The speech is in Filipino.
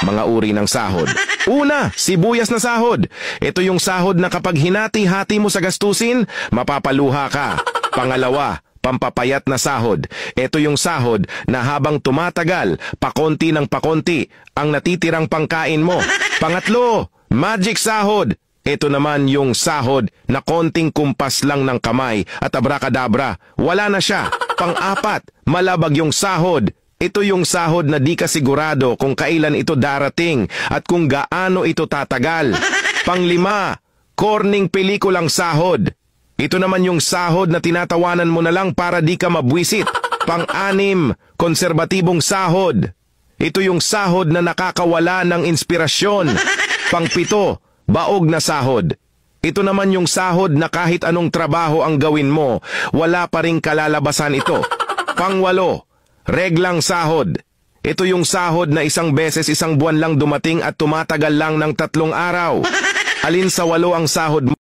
Mga uri ng sahod. Una, sibuyas na sahod. Ito yung sahod na kapag hinati-hati mo sa gastusin, mapapaluha ka. Pangalawa, pampapayat na sahod. Ito yung sahod na habang tumatagal, pakonti ng pakonti, ang natitirang pangkain mo. Pangatlo, magic sahod. Ito naman yung sahod na konting kumpas lang ng kamay at abracadabra, wala na siya. Pang-apat, malabag yung sahod. Ito yung sahod na di ka sigurado kung kailan ito darating at kung gaano ito tatagal. Pang-lima, corning pelikulang sahod. Ito naman yung sahod na tinatawanan mo na lang para di ka mabwisit. Pang-anim, konserbatibong sahod. Ito yung sahod na nakakawala ng inspirasyon. Pang-pito, baog na sahod. Ito naman yung sahod na kahit anong trabaho ang gawin mo, wala pa ring kalalabasan ito. Pang-walo, reglang sahod. Ito yung sahod na isang beses isang buwan lang dumating at tumatagal lang ng 3 araw. Alin sa 8 ang sahod mo?